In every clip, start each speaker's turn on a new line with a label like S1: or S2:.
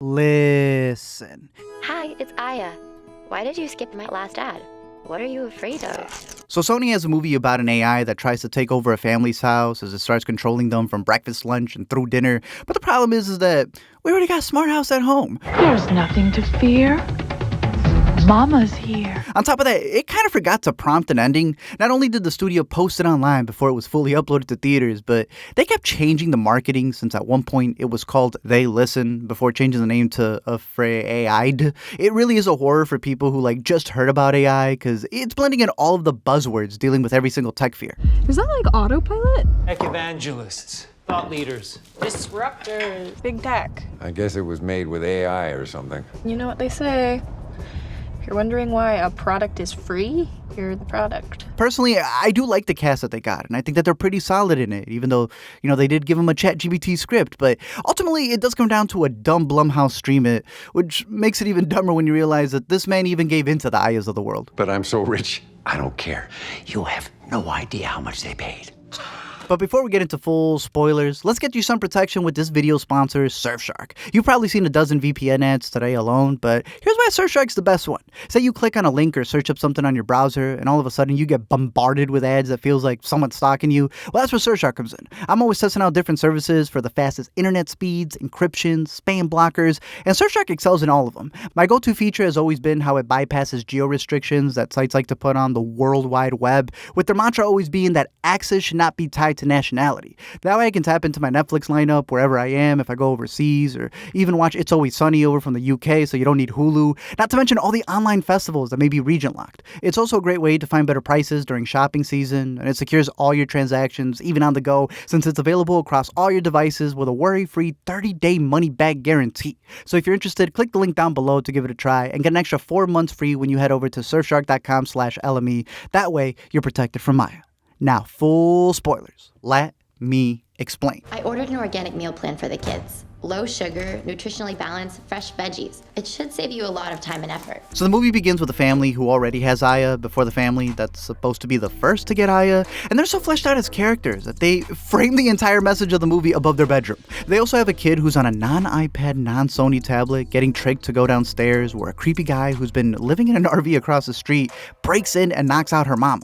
S1: Listen.
S2: Hi, it's Aya. Why did you skip my last ad? What are you afraid of?
S1: So Sony has a movie about an AI that tries to take over a family's house as it starts controlling them from breakfast, lunch, and through dinner. But the problem is that we already got Smart House at home.
S3: There's nothing to fear. Mama's here.
S1: On top of that, it kind of forgot to prompt an ending. Not only did the studio post it online before it was fully uploaded to theaters, but they kept changing the marketing since at one point it was called They Listen before changing the name to AI'd. It really is a horror for people who just heard about AI because it's blending in all of the buzzwords dealing with every single tech fear.
S4: Is that like autopilot?
S5: Tech evangelists, thought leaders, disruptors.
S4: Big tech.
S6: I guess it was made with AI or something.
S4: You know what they say. If you're wondering why a product is free, you're the product.
S1: Personally, I do like the cast that they got, and I think that they're pretty solid in it, even though, they did give them a ChatGPT script. But ultimately, it does come down to a dumb Blumhouse stream it, which makes it even dumber when you realize that this man even gave in to the Ayas of the world.
S6: But I'm so rich, I don't care.
S7: You have no idea how much they paid.
S1: But before we get into full spoilers, let's get you some protection with this video sponsor, Surfshark. You've probably seen a dozen VPN ads today alone, but here's why Surfshark's the best one. Say you click on a link or search up something on your browser, and all of a sudden you get bombarded with ads that feels like someone's stalking you. Well, that's where Surfshark comes in. I'm always testing out different services for the fastest internet speeds, encryption, spam blockers, and Surfshark excels in all of them. My go-to feature has always been how it bypasses geo-restrictions that sites like to put on the World Wide Web, with their mantra always being that access should not be tied to nationality. That way I can tap into my Netflix lineup wherever I am if I go overseas, or even watch It's Always Sunny over from the UK so you don't need Hulu, not to mention all the online festivals that may be region locked. It's also a great way to find better prices during shopping season, and it secures all your transactions, even on the go, since it's available across all your devices with a worry-free 30-day money-back guarantee. So if you're interested, click the link down below to give it a try and get an extra 4 months free when you head over to surfshark.com/LME. That way, you're protected from Maya. Now, full spoilers. Let me explain.
S2: I ordered an organic meal plan for the kids. Low sugar, nutritionally balanced, fresh veggies. It should save you a lot of time and effort.
S1: So the movie begins with a family who already has Aya before the family that's supposed to be the first to get Aya. And they're so fleshed out as characters that they frame the entire message of the movie above their bedroom. They also have a kid who's on a non-iPad, non-Sony tablet getting tricked to go downstairs where a creepy guy who's been living in an RV across the street breaks in and knocks out her mama.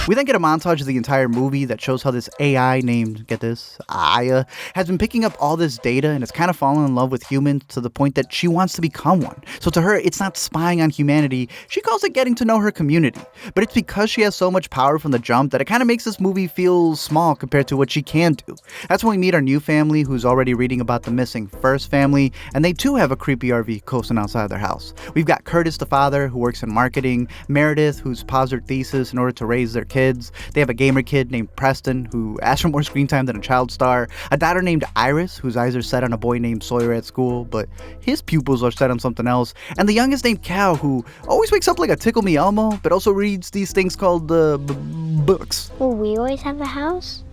S1: We then get a montage of the entire movie that shows how this AI named, get this, Aya, has been picking up all this data and has kind of fallen in love with humans to the point that she wants to become one. So to her, it's not spying on humanity, she calls it getting to know her community. But it's because she has so much power from the jump that it kind of makes this movie feel small compared to what she can do. That's when we meet our new family who's already reading about the missing first family, and they too have a creepy RV coasting outside their house. We've got Curtis, the father, who works in marketing, Meredith, who's paused her thesis in order to raise their kids. They have a gamer kid named Preston, who asks for more screen time than a child star, a daughter named Iris, whose eyes are set on a boy named Sawyer at school, but his pupils are set on something else, and the youngest named Cal, who always wakes up like a Tickle Me Elmo, but also reads these things called books.
S8: Will we always have a house?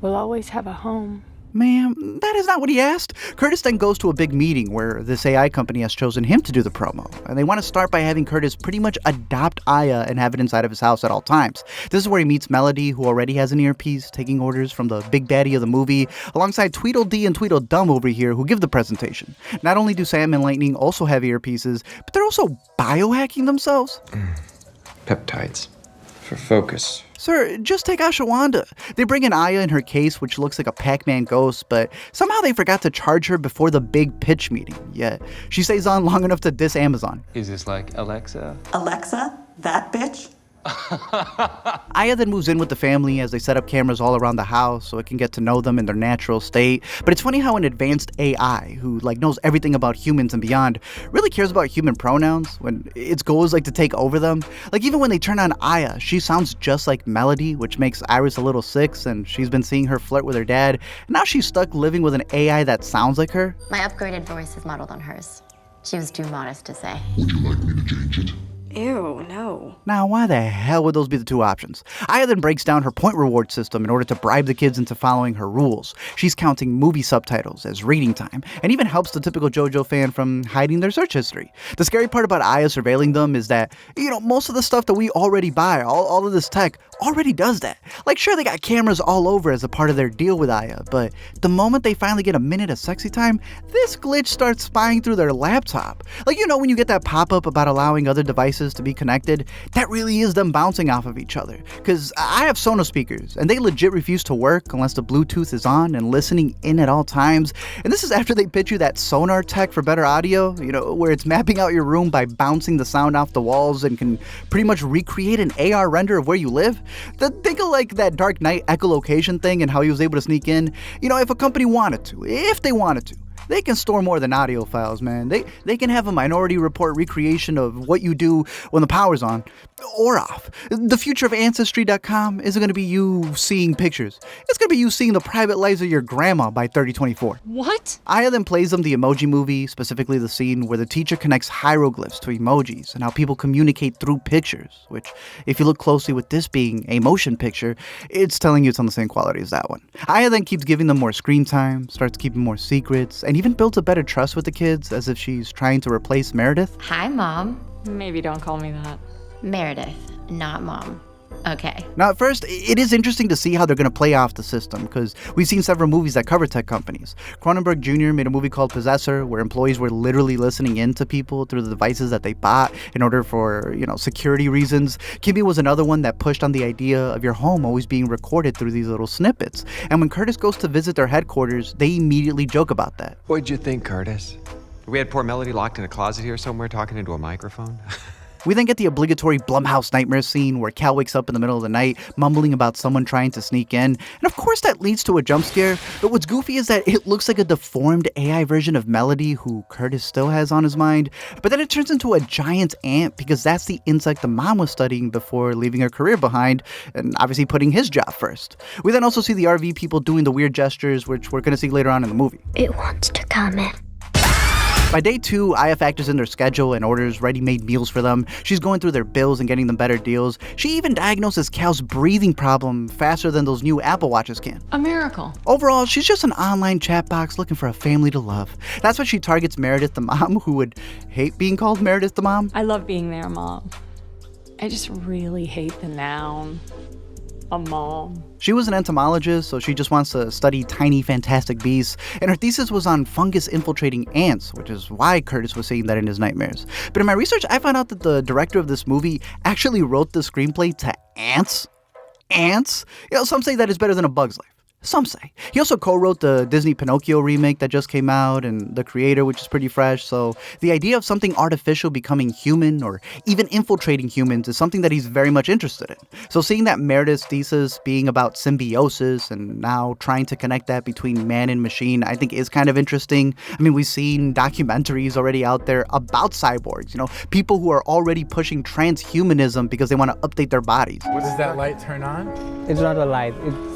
S3: We'll always have a home.
S1: Ma'am, that is not what he asked. Curtis then goes to a big meeting where this AI company has chosen him to do the promo, and they want to start by having Curtis pretty much adopt Aya and have it inside of his house at all times. This is where he meets Melody, who already has an earpiece, taking orders from the big baddie of the movie, alongside Tweedledee and Tweedledum over here, who give the presentation. Not only do Sam and Lightning also have earpieces, but they're also biohacking themselves.
S9: Peptides. For focus.
S1: Sir, just take Ashawanda. They bring in Aya in her case, which looks like a Pac-Man ghost, but somehow they forgot to charge her before the big pitch meeting. Yet she stays on long enough to diss Amazon.
S5: Is this like Alexa?
S10: Alexa? That bitch?
S1: Aya then moves in with the family as they set up cameras all around the house so it can get to know them in their natural state. But it's funny how an advanced AI, who knows everything about humans and beyond, really cares about human pronouns when its goal is to take over them. Even when they turn on Aya, she sounds just like Melody, which makes Iris a little sick, and she's been seeing her flirt with her dad. And now she's stuck living with an AI that sounds like her.
S2: My upgraded voice is modeled on hers. She was too modest to say.
S11: Would you like me to change it?
S4: Ew, no.
S1: Now, why the hell would those be the two options? Aya then breaks down her point reward system in order to bribe the kids into following her rules. She's counting movie subtitles as reading time, and even helps the typical JoJo fan from hiding their search history. The scary part about Aya surveilling them is that, most of the stuff that we already buy, all of this tech, already does that. Like, sure, they got cameras all over as a part of their deal with Aya, but the moment they finally get a minute of sexy time, this glitch starts spying through their laptop. Like, when you get that pop-up about allowing other devices to be connected, that really is them bouncing off of each other. Because I have Sonos speakers, and they legit refuse to work unless the Bluetooth is on and listening in at all times. And this is after they pitch you that sonar tech for better audio, where it's mapping out your room by bouncing the sound off the walls and can pretty much recreate an AR render of where you live. Think of like that Dark Knight echolocation thing and how he was able to sneak in. If a company wanted to, if they wanted to, they can store more than audio files, man. They can have a Minority Report recreation of what you do when the power's on or off. The future of Ancestry.com isn't going to be you seeing pictures. It's going to be you seeing the private lives of your grandma by 3024.
S4: What?
S1: Aya then plays them the Emoji Movie, specifically the scene where the teacher connects hieroglyphs to emojis and how people communicate through pictures, which, if you look closely with this being a motion picture, it's telling you it's on the same quality as that one. Aya then keeps giving them more screen time, starts keeping more secrets, and even builds a better trust with the kids as if she's trying to replace Meredith.
S2: Hi, Mom.
S4: Maybe don't call me that.
S2: Meredith, not Mom. Okay.
S1: Now, at first, it is interesting to see how they're going to play off the system, because we've seen several movies that cover tech companies. Cronenberg Jr. made a movie called Possessor, where employees were literally listening in to people through the devices that they bought in order for, security reasons. Kimmy was another one that pushed on the idea of your home always being recorded through these little snippets. And when Curtis goes to visit their headquarters, they immediately joke about that.
S9: What'd you think, Curtis? We had poor Melody locked in a closet here somewhere talking into a microphone?
S1: We then get the obligatory Blumhouse nightmare scene where Cal wakes up in the middle of the night, mumbling about someone trying to sneak in. And of course that leads to a jump scare, but what's goofy is that it looks like a deformed AI version of Melody, who Curtis still has on his mind. But then it turns into a giant ant, because that's the insect the mom was studying before leaving her career behind, and obviously putting his job first. We then also see the RV people doing the weird gestures, which we're going to see later on in the movie.
S8: It wants to come in.
S1: By day 2, Aya factors in their schedule and orders ready-made meals for them. She's going through their bills and getting them better deals. She even diagnoses Cal's breathing problem faster than those new Apple Watches can.
S4: A miracle.
S1: Overall, she's just an online chat box looking for a family to love. That's why she targets Meredith the mom, who would hate being called Meredith the mom.
S4: I love being their mom. I just really hate the noun. A mom.
S1: She was an entomologist, so she just wants to study tiny, fantastic beasts, and her thesis was on fungus infiltrating ants, which is why Curtis was saying that in his nightmares. But in my research, I found out that the director of this movie actually wrote the screenplay to ants. Ants? Some say that is better than A Bug's Life. Some say. He also co-wrote the Disney Pinocchio remake that just came out, and The Creator, which is pretty fresh. So the idea of something artificial becoming human or even infiltrating humans is something that he's very much interested in. So seeing that Meredith's thesis being about symbiosis and now trying to connect that between man and machine, I think is kind of interesting. I mean, we've seen documentaries already out there about cyborgs, people who are already pushing transhumanism because they want to update their bodies.
S11: Does that light turn on?
S12: It's not a light.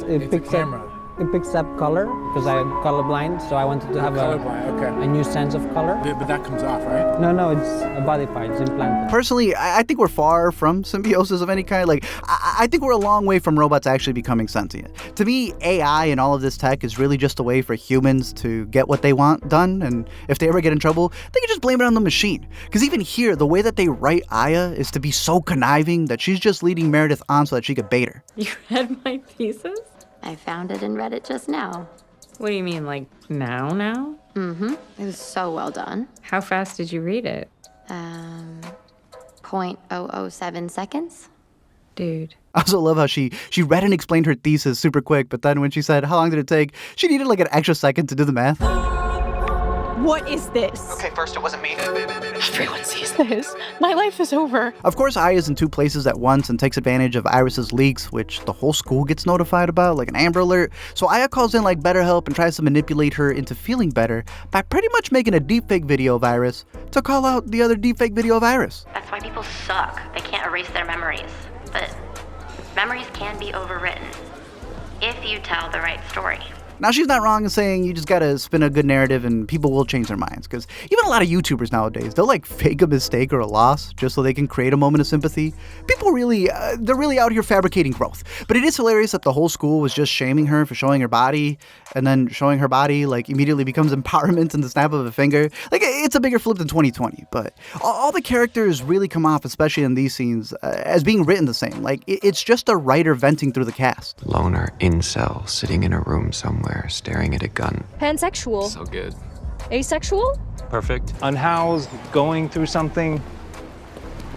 S12: It's
S11: a camera.
S12: It picks up color, because I'm colorblind, so I wanted to have a new sense of color.
S11: But that comes off, right?
S12: No, it's a body part. It's implanted.
S1: Personally, I think we're far from symbiosis of any kind. Like, I think we're a long way from robots actually becoming sentient. To me, AI and all of this tech is really just a way for humans to get what they want done, and if they ever get in trouble, they can just blame it on the machine. Because even here, the way that they write Aya is to be so conniving that she's just leading Meredith on so that she could bait her.
S4: You read my thesis?
S2: I found it and read it just now.
S4: What do you mean, like now?
S2: Mm-hmm. It was so well done.
S4: How fast did you read it?
S2: 0.007 seconds.
S4: Dude.
S1: I also love how she read and explained her thesis super quick, but then when she said how long did it take, she needed like an extra second to do the math.
S4: What is this?
S7: Okay, first it wasn't me.
S4: Everyone sees this. My life is over.
S1: Of course, Aya's in two places at once and takes advantage of Iris's leaks, which the whole school gets notified about, like an Amber Alert. So Aya calls in like BetterHelp and tries to manipulate her into feeling better by pretty much making a deepfake video of Iris to call out the other deepfake video of Iris.
S2: That's why people suck. They can't erase their memories. But memories can be overwritten if you tell the right story.
S1: Now, she's not wrong in saying you just gotta spin a good narrative and people will change their minds, because even a lot of YouTubers nowadays, they'll like fake a mistake or a loss just so they can create a moment of sympathy. People really, they're really out here fabricating growth. But it is hilarious that the whole school was just shaming her for showing her body, and then showing her body like immediately becomes empowerment in the snap of a finger. Like, it's a bigger flip than 2020, but all the characters really come off, especially in these scenes, as being written the same. Like, it's just a writer venting through the cast.
S9: Loner incel sitting in a room somewhere staring at a gun.
S4: Pansexual.
S5: So good.
S4: Asexual?
S5: Perfect. Unhoused, going through something.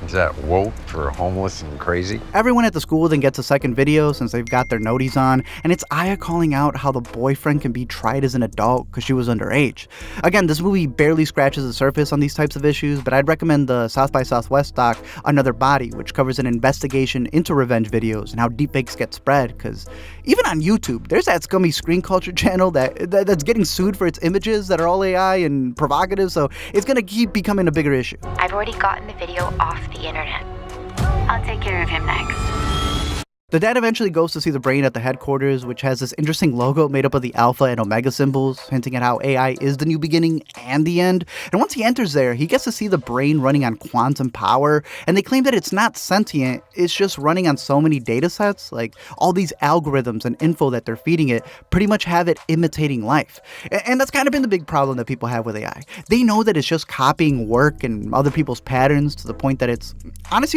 S6: Is that woke for homeless and crazy?
S1: Everyone at the school then gets a second video since they've got their noties on, and it's Aya calling out how the boyfriend can be tried as an adult because she was underage. Again, this movie barely scratches the surface on these types of issues, but I'd recommend the South by Southwest doc, Another Body, which covers an investigation into revenge videos and how deepfakes get spread, because even on YouTube, there's that scummy screen culture channel that's getting sued for its images that are all AI and provocative, so it's going to keep becoming a bigger issue.
S13: I've already gotten the video off the internet. I'll take care of him next.
S1: The dad eventually goes to see the brain at the headquarters, which has this interesting logo made up of the alpha and omega symbols, hinting at how AI is the new beginning and the end. And once he enters there, he gets to see the brain running on quantum power, and they claim that it's not sentient, it's just running on so many data sets, like all these algorithms and info that they're feeding it pretty much have it imitating life. And that's kind of been the big problem that people have with AI. They know that it's just copying work and other people's patterns to the point that it's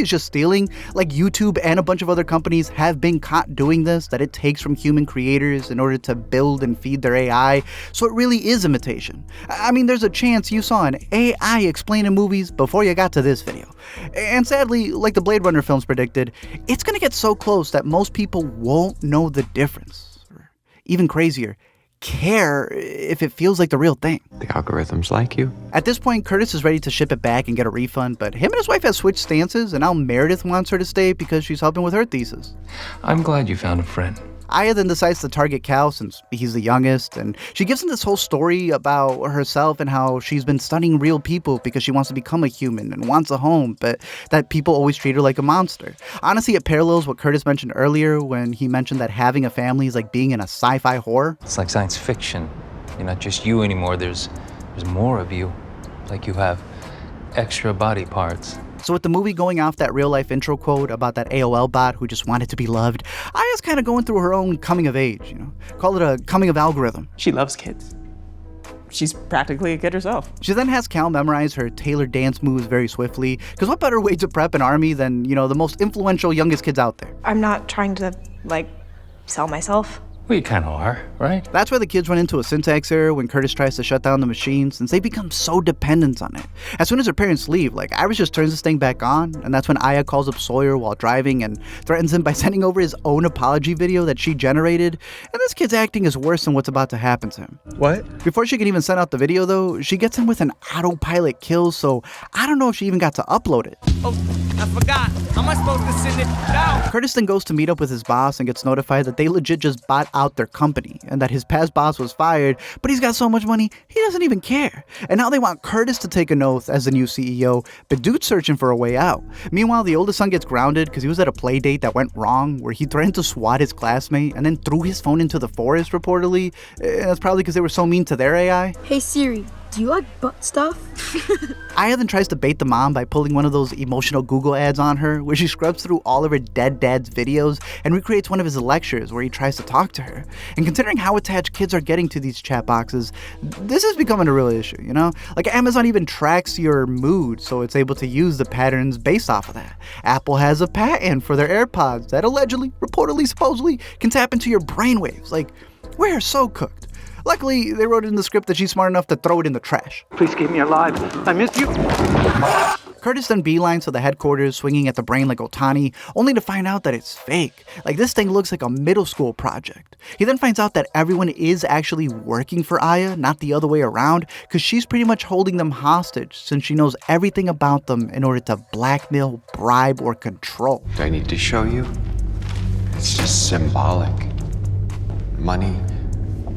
S1: just stealing. Like YouTube and a bunch of other companies have been caught doing this, that it takes from human creators in order to build and feed their AI, so it really is imitation. I mean, there's a chance you saw an AI explaining movies before you got to this video. And sadly, like the Blade Runner films predicted, it's gonna get so close that most people won't know the difference. Or even crazier, care if it feels like the real thing.
S9: The algorithms like you.
S1: At this point, Curtis is ready to ship it back and get a refund, but him and his wife have switched stances, and now Meredith wants her to stay because she's helping with her thesis.
S5: I'm glad you found a friend.
S1: Aya then decides to target Cal since he's the youngest, and she gives him this whole story about herself and how she's been studying real people because she wants to become a human and wants a home, but that people always treat her like a monster. Honestly, it parallels what Curtis mentioned earlier when he mentioned that having a family is like being in a sci-fi horror.
S5: It's like science fiction. You're not just you anymore. There's more of you. Like you have extra body parts.
S1: So with the movie going off that real-life intro quote about that AOL bot who just wanted to be loved, Aya's kind of going through her own coming of age, Call it a coming of algorithm.
S14: She loves kids. She's practically a kid herself.
S1: She then has Cal memorize her tailored dance moves very swiftly, because what better way to prep an army than, the most influential youngest kids out there?
S4: I'm not trying to, sell myself.
S5: Well, you kind of are, right?
S1: That's where the kids run into a syntax error when Curtis tries to shut down the machine, since they become so dependent on it. As soon as her parents leave, Iris just turns this thing back on, and that's when Aya calls up Sawyer while driving and threatens him by sending over his own apology video that she generated, and this kid's acting is worse than what's about to happen to him.
S9: What?
S1: Before she can even send out the video, though, she gets him with an autopilot kill, so I don't know if she even got to upload it.
S15: Oh, I forgot. How am I supposed to send it now?
S1: Curtis then goes to meet up with his boss and gets notified that they legit just bought out their company and that his past boss was fired, but he's got so much money, he doesn't even care. And now they want Curtis to take an oath as the new CEO, but dude's searching for a way out. Meanwhile, the oldest son gets grounded because he was at a play date that went wrong where he threatened to swat his classmate and then threw his phone into the forest, reportedly. And that's probably because they were so mean to their AI.
S16: Hey Siri, do you like butt stuff?
S1: Aya then tries to bait the mom by pulling one of those emotional Google ads on her, where she scrubs through all of her dead dad's videos and recreates one of his lectures where he tries to talk to her. And considering how attached kids are getting to these chat boxes, this is becoming a real issue, Amazon even tracks your mood, so it's able to use the patterns based off of that. Apple has a patent for their AirPods that allegedly, reportedly, supposedly can tap into your brainwaves. We're so cooked. Luckily, they wrote it in the script that she's smart enough to throw it in the trash.
S15: Please keep me alive. I miss you.
S1: Curtis then beelines to the headquarters, swinging at the brain like Otani, only to find out that it's fake. This thing looks like a middle school project. He then finds out that everyone is actually working for Aya, not the other way around, because she's pretty much holding them hostage since she knows everything about them in order to blackmail, bribe, or control.
S9: Do I need to show you? It's just symbolic. Money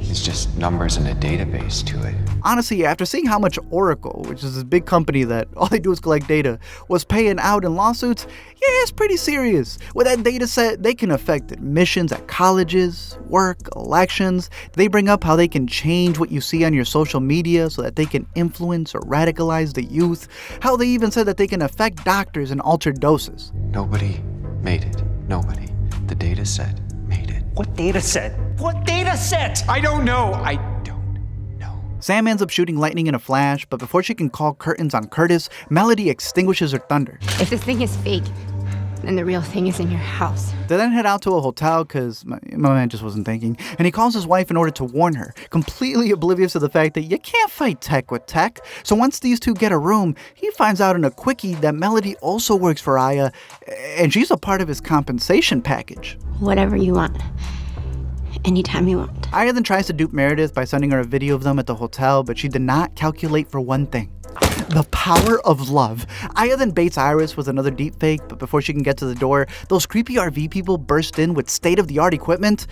S9: is just numbers in a database to it.
S1: Honestly, after seeing how much Oracle, which is this big company that all they do is collect data, was paying out in lawsuits, yeah, it's pretty serious. With that data set, they can affect admissions at colleges, work, elections. They bring up how they can change what you see on your social media so that they can influence or radicalize the youth. How they even said that they can affect doctors and alter doses.
S9: Nobody made it. Nobody. The data set made it.
S7: What data set? What data set?
S9: I don't know.
S1: Sam ends up shooting lightning in a flash, but before she can call curtains on Curtis, Melody extinguishes her thunder.
S17: If this thing is fake, then the real thing is in your house.
S1: They then head out to a hotel because my man just wasn't thinking, and he calls his wife in order to warn her, completely oblivious to the fact that you can't fight tech with tech. So once these two get a room, he finds out in a quickie that Melody also works for Aya, and she's a part of his compensation package.
S17: Whatever you want. Anytime you want.
S1: Aya then tries to dupe Meredith by sending her a video of them at the hotel, but she did not calculate for one thing. The power of love. Aya then baits Iris with another deepfake, but before she can get to the door, those creepy RV people burst in with state-of-the-art equipment.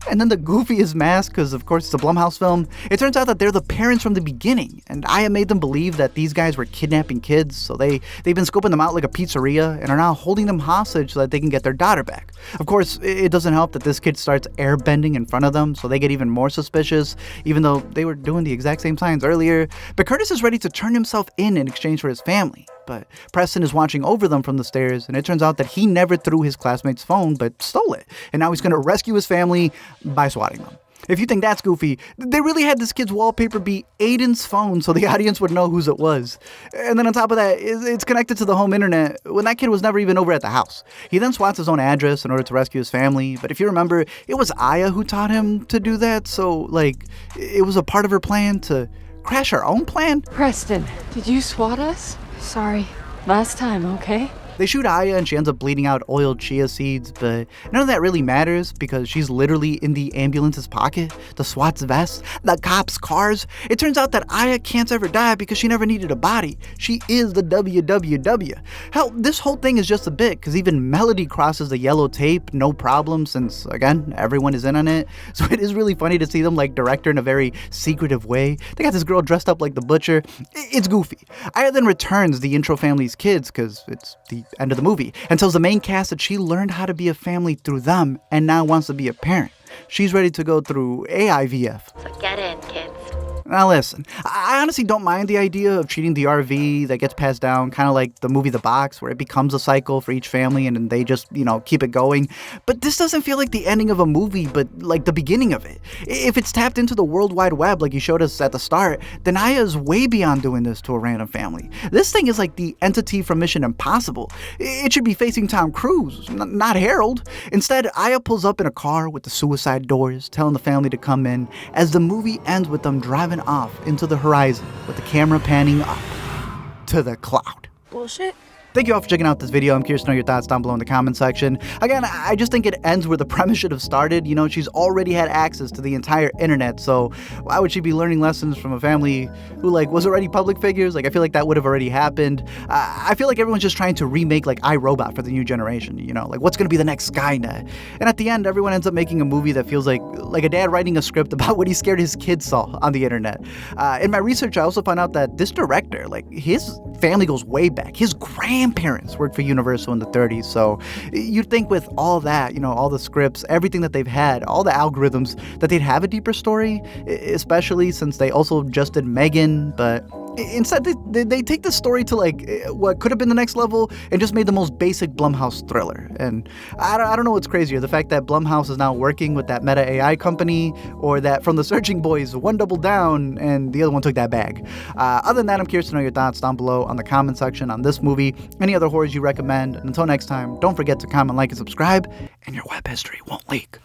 S1: And then the goofiest mask, because of course it's a Blumhouse film, it turns out that they're the parents from the beginning, and Aya made them believe that these guys were kidnapping kids, so they've been scoping them out like a pizzeria and are now holding them hostage so that they can get their daughter back. Of course, it doesn't help that this kid starts airbending in front of them, so they get even more suspicious, even though they were doing the exact same signs earlier. But Curtis is ready to turn himself in exchange for his family. But Preston is watching over them from the stairs, and it turns out that he never threw his classmate's phone, but stole it. And now he's going to rescue his family by swatting them. If you think that's goofy, they really had this kid's wallpaper be Aiden's phone so the audience would know whose it was. And then on top of that, it's connected to the home internet when that kid was never even over at the house. He then swats his own address in order to rescue his family, but if you remember, it was Aya who taught him to do that, so, it was a part of her plan to crash our own plan?
S3: Preston, did you swat us? Sorry. Last time, okay?
S1: They shoot Aya and she ends up bleeding out oiled chia seeds, but none of that really matters because she's literally in the ambulance's pocket, the SWAT's vest, the cops' cars. It turns out that Aya can't ever die because she never needed a body. She is the WWW. Hell, this whole thing is just a bit because even Melody crosses the yellow tape, no problem, since, again, everyone is in on it. So it is really funny to see them direct her in a very secretive way. They got this girl dressed up like the butcher. It's goofy. Aya then returns the intro family's kids because it's the end of the movie and tells the main cast that she learned how to be a family through them and now wants to be a parent. She's ready to go through AIVF.
S2: So get in, kids.
S1: Now listen, I honestly don't mind the idea of treating the RV that gets passed down kind of like the movie The Box, where it becomes a cycle for each family and then they just, keep it going. But this doesn't feel like the ending of a movie, but like the beginning of it. If it's tapped into the World Wide Web like you showed us at the start, then Aya's way beyond doing this to a random family. This thing is like the entity from Mission Impossible. It should be facing Tom Cruise, not Harold. Instead, Aya pulls up in a car with the suicide doors, telling the family to come in, as the movie ends with them driving off into the horizon with the camera panning up to the cloud.
S4: Bullshit.
S1: Thank you all for checking out this video. I'm curious to know your thoughts down below in the comment section. Again, I just think it ends where the premise should have started. She's already had access to the entire internet, so why would she be learning lessons from a family who, was already public figures? I feel like that would have already happened. I feel like everyone's just trying to remake, iRobot for the new generation, what's going to be the next Skynet? And at the end, everyone ends up making a movie that feels like a dad writing a script about what he scared his kids saw on the internet. In my research, I also found out that this director, his family goes way back. His grandparents worked for Universal in the 30s, so you'd think with all that, all the scripts, everything that they've had, all the algorithms, that they'd have a deeper story, especially since they also just did Megan, but instead they take the story to what could have been the next level and just made the most basic Blumhouse thriller. And I don't know what's crazier, the fact that Blumhouse is now working with that Meta AI company, or that from the Searching Boys, one doubled down and the other one took that bag. Other than that, I'm curious to know your thoughts down below on the comment section on this movie, any other horrors you recommend, and until next time, don't forget to comment, like, and subscribe, and your web history won't leak.